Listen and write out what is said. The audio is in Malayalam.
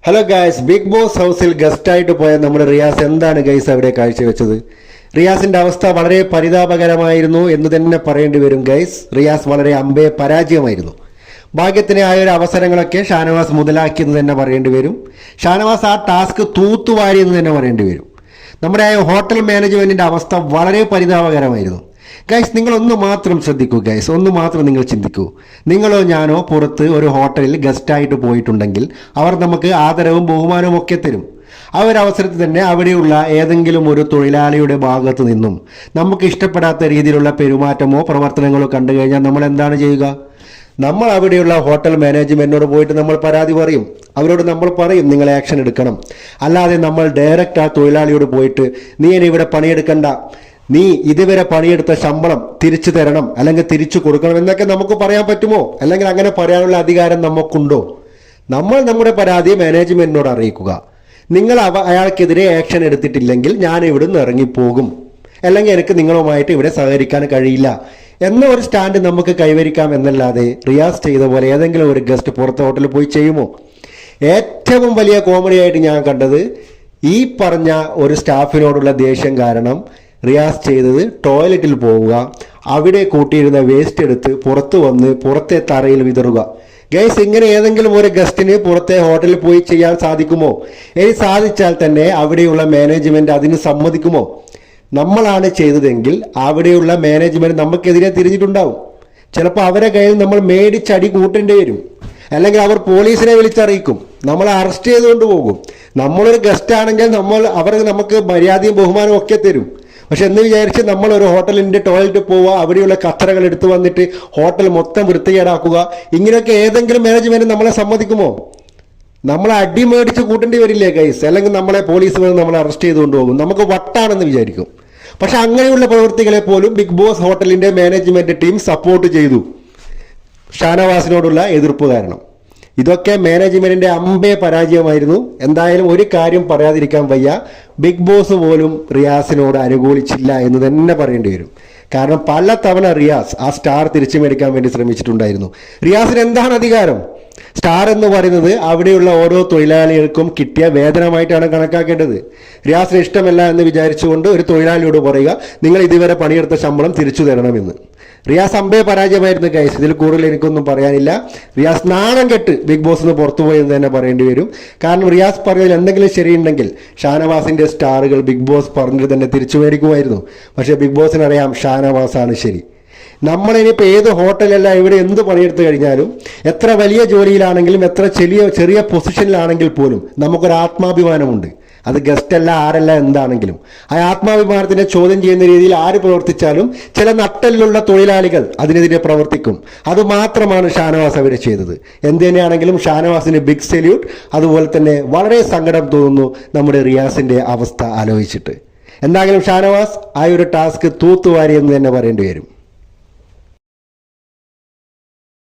ഹലോ ഗൈസ്, ബിഗ് ബോസ് ഹൗസിൽ ഗസ്റ്റായിട്ട് പോയ നമ്മുടെ റിയാസ് എന്താണ് ഗൈസ് അവിടെ കാഴ്ചവെച്ചത്? റിയാസിന്റെ അവസ്ഥ വളരെ പരിതാപകരമായിരുന്നു എന്ന് തന്നെ പറയേണ്ടി വരും ഗൈസ്. റിയാസ് വളരെ പരാജയമായിരുന്നു. ഭാഗ്യത്തിന് ആ ഒരു അവസരങ്ങളൊക്കെ ഷാനവാസ് മുതലാക്കിയെന്ന് തന്നെ പറയേണ്ടി വരും. ഷാനവാസ് ആ ടാസ്ക് തൂത്തുവാരിയെന്ന് തന്നെ പറയേണ്ടി വരും. നമ്മുടെ ഹോട്ടൽ മാനേജ്മെന്റിന്റെ അവസ്ഥ വളരെ പരിതാപകരമായിരുന്നു. ഗൈസ്, നിങ്ങളൊന്ന് മാത്രം ശ്രദ്ധിക്കൂ ഗൈസ്, ഒന്ന് മാത്രം നിങ്ങൾ ചിന്തിക്കൂ. നിങ്ങളോ ഞാനോ പുറത്ത് ഒരു ഹോട്ടലിൽ ഗസ്റ്റായിട്ട് പോയിട്ടുണ്ടെങ്കിൽ അവർ നമുക്ക് ആദരവും ബഹുമാനവും ഒക്കെ തരും. ആ ഒരു അവസരത്തിൽ തന്നെ അവിടെയുള്ള ഏതെങ്കിലും ഒരു തൊഴിലാളിയുടെ ഭാഗത്തു നിന്നും നമുക്ക് ഇഷ്ടപ്പെടാത്ത രീതിയിലുള്ള പെരുമാറ്റമോ പ്രവർത്തനങ്ങളോ കണ്ടു കഴിഞ്ഞാൽ നമ്മൾ എന്താണ് ചെയ്യുക? നമ്മൾ അവിടെയുള്ള ഹോട്ടൽ മാനേജ്മെന്റിനോട് പോയിട്ട് നമ്മൾ പരാതി പറയും. അവരോട് നമ്മൾ പറയും നിങ്ങൾ ആക്ഷൻ എടുക്കണം. അല്ലാതെ നമ്മൾ ഡയറക്റ്റ് ആ തൊഴിലാളിയോട് പോയിട്ട് നീ ഇനി ഇവിടെ പണിയെടുക്കണ്ട, നീ ഇതുവരെ പണിയെടുത്ത ശമ്പളം തിരിച്ചു തരണം അല്ലെങ്കിൽ തിരിച്ചു കൊടുക്കണം എന്നൊക്കെ നമുക്ക് പറയാൻ പറ്റുമോ? അല്ലെങ്കിൽ അങ്ങനെ പറയാനുള്ള അധികാരം നമുക്കുണ്ടോ? നമ്മൾ നമ്മുടെ പരാതി മാനേജ്മെന്റിനോട് അറിയിക്കുക. നിങ്ങൾ അയാൾക്കെതിരെ ആക്ഷൻ എടുത്തിട്ടില്ലെങ്കിൽ ഞാൻ ഇവിടുന്ന് ഇറങ്ങിപ്പോകും, അല്ലെങ്കിൽ എനിക്ക് നിങ്ങളുമായിട്ട് ഇവിടെ സഹകരിക്കാൻ കഴിയില്ല എന്ന ഒരു സ്റ്റാൻഡ് നമുക്ക് കൈവരിക്കാം എന്നല്ലാതെ റിയാസ് ചെയ്ത പോലെ ഏതെങ്കിലും ഒരു ഗസ്റ്റ് പുറത്തെ ഹോട്ടലിൽ പോയി ചെയ്യുമോ? ഏറ്റവും വലിയ കോമഡി ആയിട്ട് ഞാൻ കണ്ടത് ഈ പറഞ്ഞ ഒരു സ്റ്റാഫിനോടുള്ള ദേഷ്യം കാരണം റിയാസ് ചെയ്തത് ടോയ്ലറ്റിൽ പോവുക, അവിടെ കൂട്ടിയിരുന്ന വേസ്റ്റ് എടുത്ത് പുറത്തു വന്ന് പുറത്തെ തറയിൽ വിതറുക. ഗൈസ്, ഇങ്ങനെ ഏതെങ്കിലും ഒരു ഗസ്റ്റിന് പുറത്തെ ഹോട്ടലിൽ പോയി ചെയ്യാൻ സാധിക്കുമോ? ഇനി സാധിച്ചാൽ തന്നെ അവിടെയുള്ള മാനേജ്മെന്റ് അതിന് സമ്മതിക്കുമോ? നമ്മളാണ് ചെയ്തതെങ്കിൽ അവിടെയുള്ള മാനേജ്മെന്റ് നമുക്കെതിരെ തിരിഞ്ഞിട്ടുണ്ടാവും. ചിലപ്പോൾ അവരെ കയ്യിൽ നമ്മൾ മേടിച്ചടി കൂട്ടേണ്ടി വരും, അല്ലെങ്കിൽ അവർ പോലീസിനെ വിളിച്ചറിയിക്കും, നമ്മളെ അറസ്റ്റ് ചെയ്തുകൊണ്ട് പോകും. നമ്മളൊരു ഗസ്റ്റ് ആണെങ്കിൽ അവർ നമുക്ക് മര്യാദയും ബഹുമാനവും ഒക്കെ തരും. പക്ഷെ എന്ന് വിചാരിച്ച് നമ്മൾ ഒരു ഹോട്ടലിന്റെ ടോയ്ലറ്റിൽ പോവുക, അവിടെയുള്ള കച്ചറകൾ എടുത്തു വന്നിട്ട് ഹോട്ടൽ മൊത്തം വൃത്തികേടാക്കുക, ഇങ്ങനെയൊക്കെ ഏതെങ്കിലും മാനേജ്മെന്റ് നമ്മളെ സമ്മതിക്കുമോ? നമ്മളെ അടി മേടിച്ച് കൂട്ടേണ്ടി വരില്ലേ ഗൈസ്? അല്ലെങ്കിൽ നമ്മളെ പോലീസ് വന്ന് നമ്മളെ അറസ്റ്റ് ചെയ്തുകൊണ്ട് പോകും, നമുക്ക് വട്ടാണെന്ന് വിചാരിക്കും. പക്ഷെ അങ്ങനെയുള്ള പ്രവൃത്തികളെ പോലും ബിഗ് ബോസ് ഹോട്ടലിന്റെ മാനേജ്മെന്റ് ടീം സപ്പോർട്ട് ചെയ്തു, ഷാനവാസിനോടുള്ള എതിർപ്പ് കാരണം. ഇതൊക്കെ മാനേജ്മെന്റിന്റെ പരാജയമായിരുന്നു. എന്തായാലും ഒരു കാര്യം പറയാതിരിക്കാൻ വയ്യ, ബിഗ് ബോസ് പോലും റിയാസിനോട് അനുകൂലിച്ചില്ല എന്ന് തന്നെ പറയേണ്ടി വരും. കാരണം പല തവണ റിയാസ് ആ സ്റ്റാർ തിരിച്ചു മേടിക്കാൻ വേണ്ടി ശ്രമിച്ചിട്ടുണ്ടായിരുന്നു. റിയാസിന് എന്താണ് അധികാരം? സ്റ്റാർ എന്ന് പറയുന്നത് അവിടെയുള്ള ഓരോ തൊഴിലാളികൾക്കും കിട്ടിയ വേതനമായിട്ടാണ് കണക്കാക്കേണ്ടത്. റിയാസിന് ഇഷ്ടമല്ല എന്ന് വിചാരിച്ചുകൊണ്ട് ഒരു തൊഴിലാളിയോട് പറയുക നിങ്ങൾ ഇതുവരെ പണിയെടുത്ത ശമ്പളം തിരിച്ചു തരണമെന്ന്. റിയാസ് പരാജയമായിരുന്നു ഗൈസ്. ഇതിൽ കൂടുതൽ എനിക്കൊന്നും പറയാനില്ല. റിയാസ് നാണം കെട്ട് ബിഗ് ബോസ് നിന്ന് പുറത്തുപോയി എന്ന് തന്നെ പറയേണ്ടി വരും. കാരണം റിയാസ് പറഞ്ഞതിൽ എന്തെങ്കിലും ശരിയുണ്ടെങ്കിൽ ഷാനവാസിന്റെ സ്റ്റാറുകൾ ബിഗ് ബോസ് പറഞ്ഞിട്ട് തന്നെ തിരിച്ചു മേടിക്കുമായിരുന്നു. പക്ഷേ ബിഗ് ബോസിന് അറിയാം ഷാനവാസാണ് ശരി. നമ്മളിനിപ്പോൾ ഏത് ഹോട്ടലല്ല ഇവിടെ എന്ത് പണിയെടുത്തു കഴിഞ്ഞാലും, എത്ര വലിയ ജോലിയിലാണെങ്കിലും, എത്ര ചെറിയ പൊസിഷനിലാണെങ്കിൽ പോലും നമുക്കൊരു ആത്മാഭിമാനമുണ്ട്. അത് ഗസ്റ്റ് അല്ല, ആരല്ല, എന്താണെങ്കിലും ആ ആത്മാഭിമാനത്തിനെ ചോദ്യം ചെയ്യുന്ന രീതിയിൽ ആര് പ്രവർത്തിച്ചാലും ചില നട്ടലിലുള്ള തൊഴിലാളികൾ അതിനെതിരെ പ്രവർത്തിക്കും. അത് മാത്രമാണ് ഷാനവാസ് അവിടെ ചെയ്തത്. എന്ത് തന്നെയാണെങ്കിലും ഷാനവാസിന് ബിഗ് സല്യൂട്ട്. അതുപോലെ തന്നെ വളരെ സങ്കടം തോന്നുന്നു നമ്മുടെ റിയാസിന്റെ അവസ്ഥ ആലോചിച്ചിട്ട്. എന്തായാലും ഷാനവാസ് ആ ഒരു ടാസ്ക് തൂത്തുവാരി എന്ന് തന്നെ പറയേണ്ടി വരും.